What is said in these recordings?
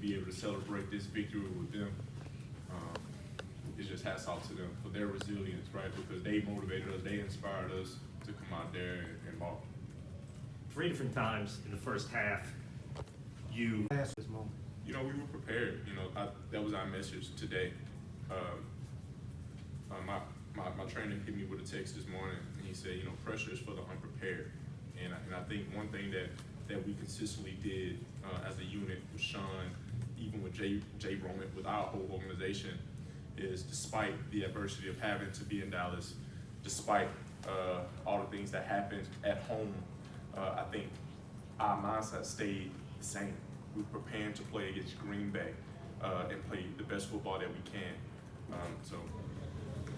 be able to celebrate this victory with them, it's just hats off to them for their resilience, right? Because they motivated us, they inspired us to come out there and ball. 3 different times in the first half, you asked this moment. You know, we were prepared. You know, that was our message today. My trainer hit me with a text this morning, and he said, you know, pressure is for the unprepared. And I think one thing that we consistently did as a unit with Sean, even with Jay Roman, with our whole organization, is despite the adversity of having to be in Dallas, despite all the things that happened at home, I think our mindset stayed the same. We're preparing to play against Green Bay and play the best football that we can. So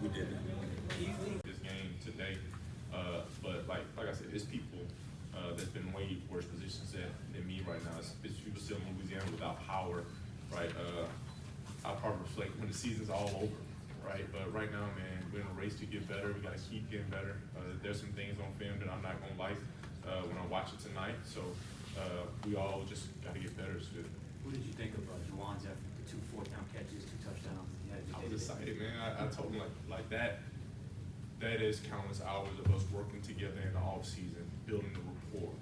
we did this game today. But like I said, it's people that's been way worse positions than me right now. It's people still in Louisiana without power, right? I'll probably reflect when the season's all over, right? But right now, man, we're in a race to get better. We got to keep getting better. There's some things on film that I'm not going to like when I watch it tonight. So we all just got to get better. So, what did you think of Juwan's effort, the 2 fourth-down catches, 2 touchdowns? I was excited, man. I told him like that. That is countless hours of us working together in the off season, building the rapport.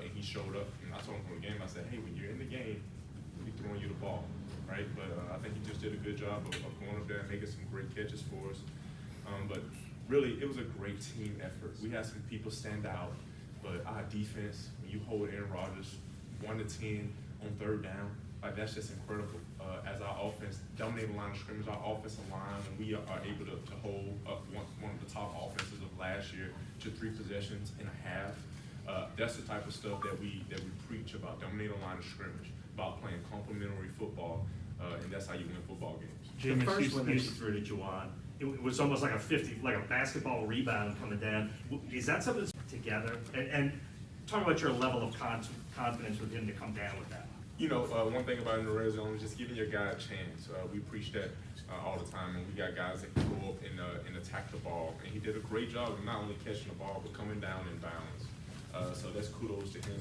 And he showed up, and I told him from the game. I said, hey, when you're in the game, we'll be throwing you the ball, right? But I think he just did a good job of going up there and making some great catches for us. But really, it was a great team effort. We had some people stand out, but our defense, when you hold Aaron Rodgers 1 to 10 on 3rd down, like that's just incredible. As our offense dominated the line of scrimmage, our offensive line, and we are able to hold up one of the top offenses of last year to 3 possessions and a half. That's the type of stuff that we preach about: dominating the line of scrimmage, about playing complementary football, and that's how you win football games. The first one that you threw to Juwan, it was almost like a basketball rebound coming down. Is that something that's together? And talk about your level of confidence with him to come down with that. You know, one thing about in the red zone is just giving your guy a chance. We preach that all the time, and we got guys that can go up and attack the ball. And he did a great job of not only catching the ball, but coming down in bounds. So that's kudos to him.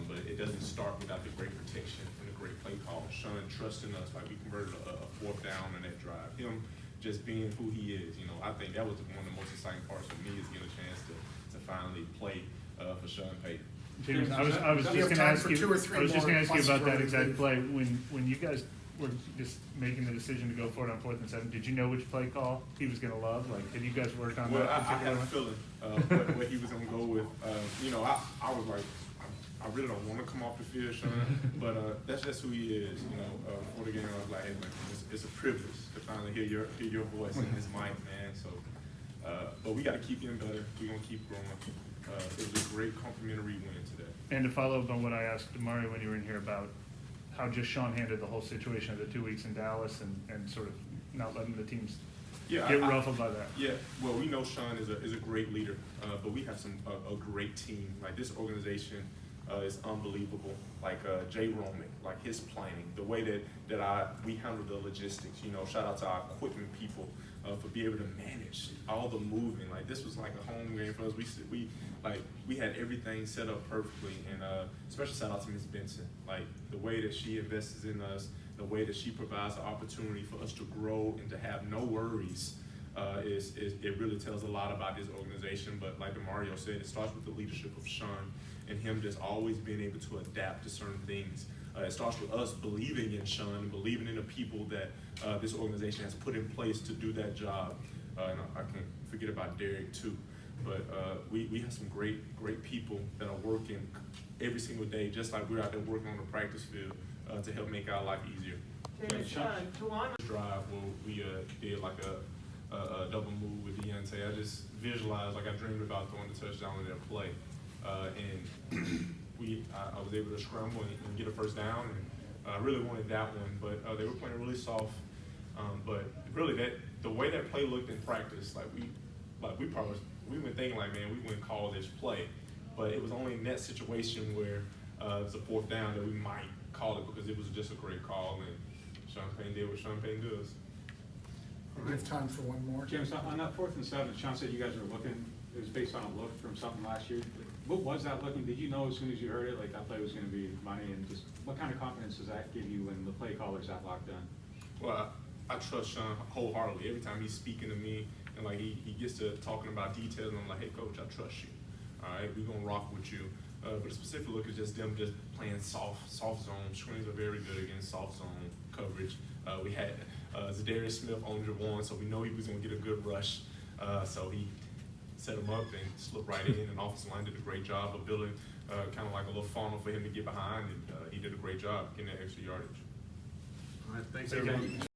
But it doesn't start without the great protection and the great play call. Sean trusting us, like we converted a 4th down on that drive. Him just being who he is. You know, I think that was one of the most exciting parts for me, is getting a chance to finally play for Sean Payton. James, I was just going to ask you. I was just going to ask you about that exact play. When you guys were just making the decision to go for it on 4th and 7, did you know which play call he was going to love? Like, did you guys work on that? I had a feeling what he was going to go with. You know, I was like, I really don't want to come off the field, Sean, but that's just who he is. You know, for the game, I was like, hey, man, it's a privilege to finally hear your voice in this mic, man. So, but we got to keep getting better. We're going to keep growing. It was a great complimentary win today. And to follow up on what I asked Mario when you were in here about how just Sean handled the whole situation of the 2 weeks in Dallas and sort of not letting the teams get ruffled by that. Yeah, well, we know Sean is a great leader, but we have a great team. Like, this organization is unbelievable. Like Jay Roman, like his planning, the way that we handle the logistics. You know, shout out to our equipment people for being able to manage all the moving. Like, this was like a home game for us. We had everything set up perfectly, and special shout out to Ms. Benson. Like, the way that she invests in us, the way that she provides the opportunity for us to grow and to have no worries. It really tells a lot about this organization. But like Mario said, it starts with the leadership of Sean and him just always being able to adapt to certain things. It starts with us believing in Sean and believing in the people that this organization has put in place to do that job. And I can't forget about Derek too. But we have some great people that are working every single day, just like we're out there working on the practice field to help make our life easier. Drive where we did like a double move with Deontay. I just visualized, like I dreamed about throwing the touchdown in their play. And I was able to scramble and get a 1st down, and I really wanted that one, but they were playing really soft. But really, the way that play looked in practice, we've been thinking like, man, we wouldn't call this play, but it was only in that situation where it was a 4th down that we might call it, because it was just a great call, and Sean Payton did what Sean Payton does. We have time for one more. James, on that 4th and 7, Sean said you guys were looking, it was based on a look from something last year. What was that looking, did you know as soon as you heard it, like, that play was gonna be money, and just, what kind of confidence does that give you when the play caller's that locked in? Well, I trust Sean wholeheartedly. Every time he's speaking to me, and like he gets to talking about details, and I'm like, hey coach, I trust you. All right, we're gonna rock with you. But a specific look is just them just playing soft zone. Screens are very good against soft zone coverage. We had Zadarius Smith on Javon, so we know he was gonna get a good rush. So he set him up and slipped right in, and offensive line did a great job of building kind of like a little funnel for him to get behind, and he did a great job getting that extra yardage. All right, thanks everyone.